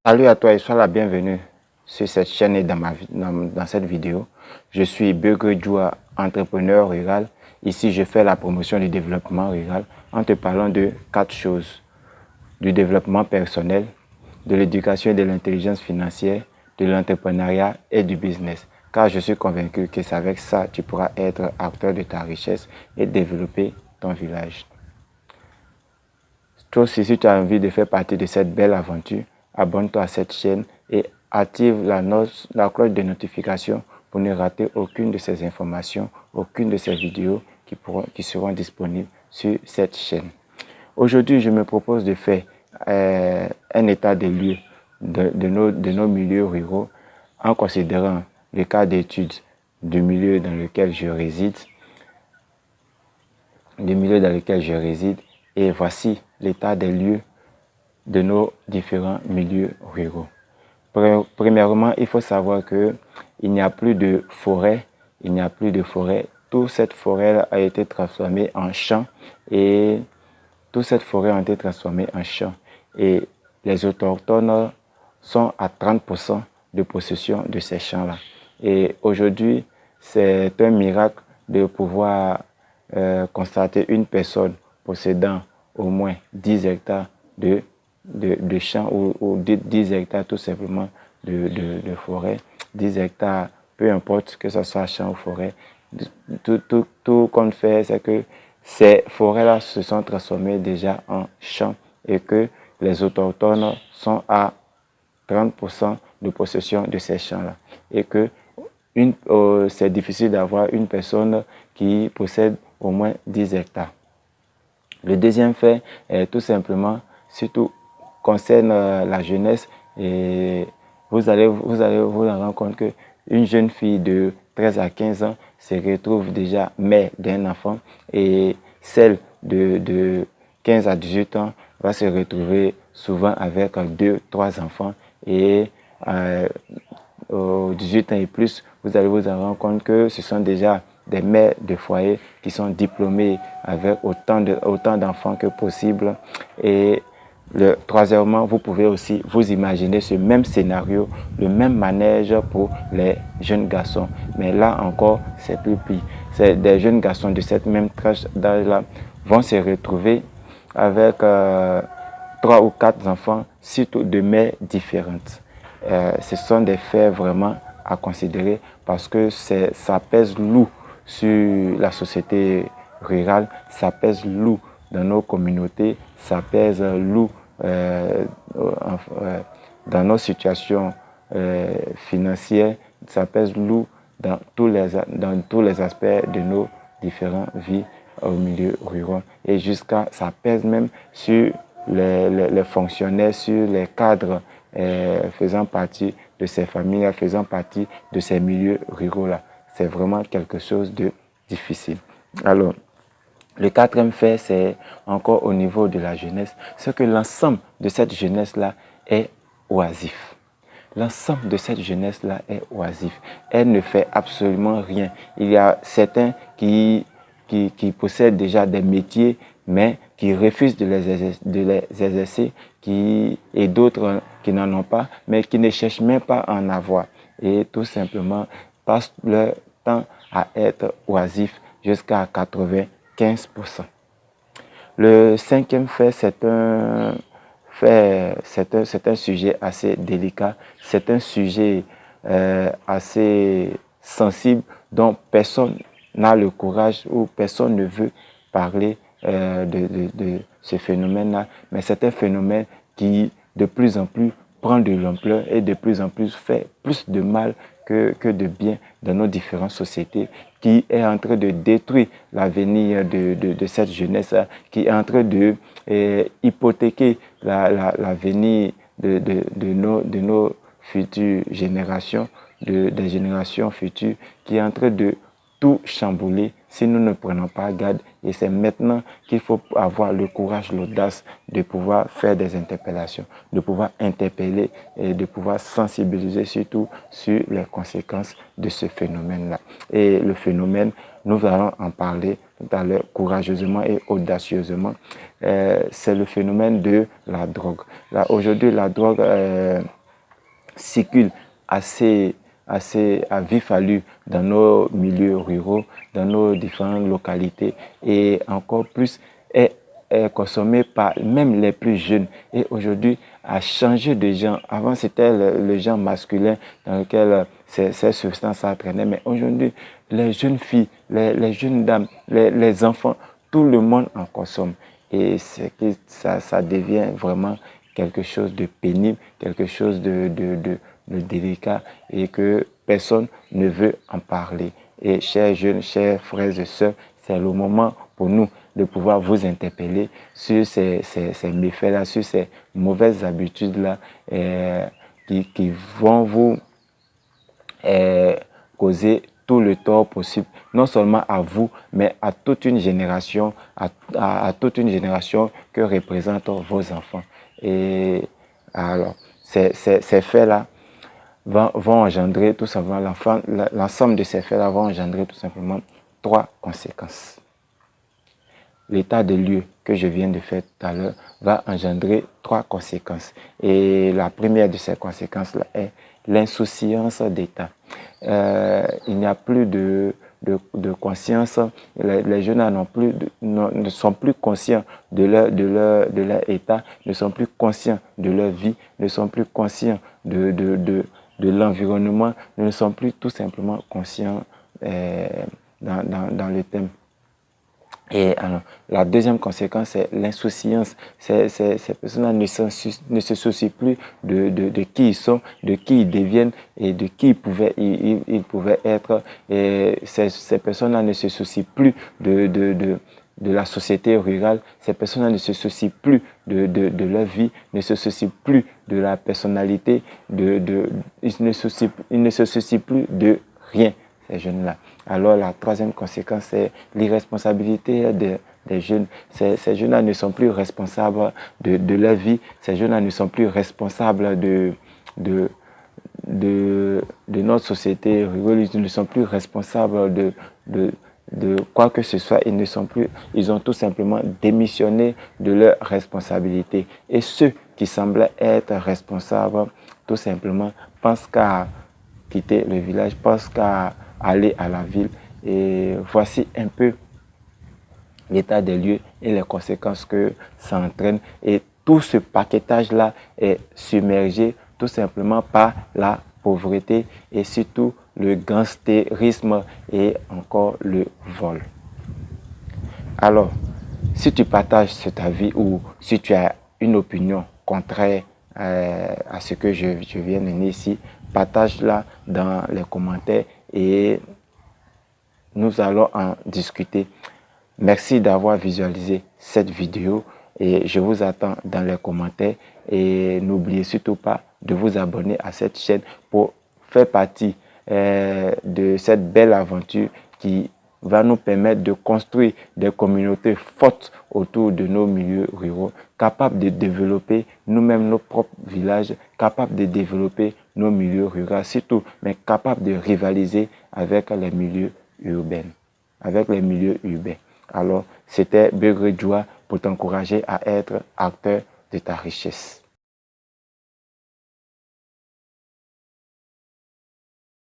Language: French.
Salut à toi et sois la bienvenue sur cette chaîne et dans cette vidéo. Je suis Begue Djoua, entrepreneur rural. Ici, je fais la promotion du développement rural en te parlant de 4 choses. Du développement personnel, de l'éducation et de l'intelligence financière, de l'entrepreneuriat et du business. Car je suis convaincu que c'est avec ça que tu pourras être acteur de ta richesse et développer ton village. Toi aussi, si tu as envie de faire partie de cette belle aventure, abonne-toi à cette chaîne et active la cloche de notification pour ne rater aucune de ces informations, aucune de ces vidéos qui seront disponibles sur cette chaîne. Aujourd'hui, je me propose de faire un état des lieux de nos milieux ruraux en considérant le cas d'études du milieu dans lequel je réside, et voici l'état des lieux de nos différents milieux ruraux. Premièrement, il faut savoir qu'il n'y a plus de forêt, Toute cette forêt a été transformée en champ et les autochtones sont à 30% de possession de ces champs-là. Et aujourd'hui, c'est un miracle de pouvoir constater une personne possédant au moins 10 hectares de champs ou 10 hectares tout simplement de forêt. 10 hectares, peu importe que ce soit champ ou forêt, tout qu'on fait, c'est que ces forêts-là se sont transformées déjà en champs et que les autochtones sont à 30% de possession de ces champs-là. Et que c'est difficile d'avoir une personne qui possède au moins 10 hectares. Le deuxième fait est tout simplement, surtout concerne la jeunesse, et vous allez vous rendre compte qu'une jeune fille de 13 à 15 ans se retrouve déjà mère d'un enfant et celle de 15 à 18 ans va se retrouver souvent avec 2, 3 enfants et aux 18 ans et plus, vous allez vous rendre compte que ce sont déjà des mères de foyer qui sont diplômées avec autant d'enfants que possible. Et troisièmement, vous pouvez aussi vous imaginer ce même scénario, le même manège pour les jeunes garçons. Mais là encore, c'est plus pire. C'est des jeunes garçons de cette même tranche d'âge-là vont se retrouver avec 3 ou 4 enfants, surtout de mères différentes. Ce sont des faits vraiment à considérer parce que ça pèse lourd sur la société rurale, ça pèse lourd dans nos communautés, ça pèse lourd dans nos situations financières, ça pèse lourd dans tous les aspects de nos différentes vies au milieu rural. Et ça pèse même sur les fonctionnaires, sur les cadres faisant partie de ces familles, faisant partie de ces milieux ruraux-là. C'est vraiment quelque chose de difficile. Alors, le quatrième fait, c'est encore au niveau de la jeunesse, c'est que l'ensemble de cette jeunesse-là est oisif. L'ensemble de cette jeunesse-là est oisif. Elle ne fait absolument rien. Il y a certains qui possèdent déjà des métiers, mais qui refusent de les exercer, et d'autres qui n'en ont pas, mais qui ne cherchent même pas à en avoir. Et tout simplement passent leur temps à être oisifs jusqu'à 95%. Le cinquième fait, c'est un sujet assez délicat, c'est un sujet assez sensible dont personne n'a le courage ou personne ne veut parler de ce phénomène-là. Mais c'est un phénomène qui de plus en plus prend de l'ampleur et de plus en plus fait plus de mal que de bien dans nos différentes sociétés, qui est en train de détruire l'avenir de cette jeunesse, qui est en train de hypothéquer l'avenir de nos futures générations, des générations futures, qui est en train de tout chambouler si nous ne prenons pas garde. Et c'est maintenant qu'il faut avoir le courage, l'audace de pouvoir faire des interpellations, de pouvoir interpeller et de pouvoir sensibiliser surtout sur les conséquences de ce phénomène-là. Et le phénomène, nous allons en parler tout à l'heure, courageusement et audacieusement, c'est le phénomène de la drogue. Là, aujourd'hui, la drogue circule assez à vif allure dans nos milieux ruraux, dans nos différentes localités et encore plus est consommée par même les plus jeunes. Et aujourd'hui, a changé de genre. Avant, c'était le genre masculin dans lequel ces substances s'entraînaient, mais aujourd'hui, les jeunes filles, les jeunes dames, les enfants, tout le monde en consomme. Et c'est que ça devient vraiment quelque chose de pénible, quelque chose de délicat et que personne ne veut en parler. Et chers jeunes, chers frères et sœurs, c'est le moment pour nous de pouvoir vous interpeller sur ces méfaits-là, sur ces mauvaises habitudes-là qui vont vous causer tout le tort possible, non seulement à vous, mais à toute une génération, à toute une génération que représentent vos enfants. Et alors, ces faits-là vont engendrer tout simplement, l'ensemble de ces faits-là vont engendrer tout simplement 3 conséquences. L'état de lieu que je viens de faire tout à l'heure va engendrer 3 conséquences. Et la première de ces conséquences-là est l'insouciance d'État. Il n'y a plus de conscience, les jeunes ne sont plus conscients de leur état, ne sont plus conscients de leur vie, ne sont plus conscients de l'environnement, ne sont plus tout simplement conscients dans le thème. Et alors, la deuxième conséquence, c'est l'insouciance. Ces personnes ne se soucient plus de qui ils sont, de qui ils deviennent et de qui ils pouvaient être. Et ces personnes-là ne se soucient plus de la société rurale. Ces personnes-là ne se soucient plus de leur vie, ne se soucient plus de la personnalité, ils ne se soucient plus de rien, ces jeunes-là. Alors la troisième conséquence, c'est l'irresponsabilité des jeunes. Ces jeunes-là ne sont plus responsables de leur vie, ces jeunes-là ne sont plus responsables de notre société, ils ne sont plus responsables de quoi que ce soit, ils ont tout simplement démissionné de leurs responsabilités. Et ceux qui semblaient être responsables, tout simplement, pensent qu'à quitter le village, pensent qu'à aller à la ville. Et voici un peu l'état des lieux et les conséquences que ça entraîne. Et tout ce paquetage-là est submergé tout simplement par la pauvreté et surtout le gangstérisme et encore le vol. Alors, si tu partages cet avis ou si tu as une opinion contraire à ce que je viens de dire ici, partage-la dans les commentaires et nous allons en discuter. Merci d'avoir visualisé cette vidéo et je vous attends dans les commentaires et n'oubliez surtout pas de vous abonner à cette chaîne pour faire partie de cette belle aventure qui va nous permettre de construire des communautés fortes autour de nos milieux ruraux, capables de développer nous-mêmes nos propres villages, capables de développer nos milieux ruraux surtout, mais capables de rivaliser avec les milieux urbains. Alors, c'était Begré Joie pour t'encourager à être acteur de ta richesse.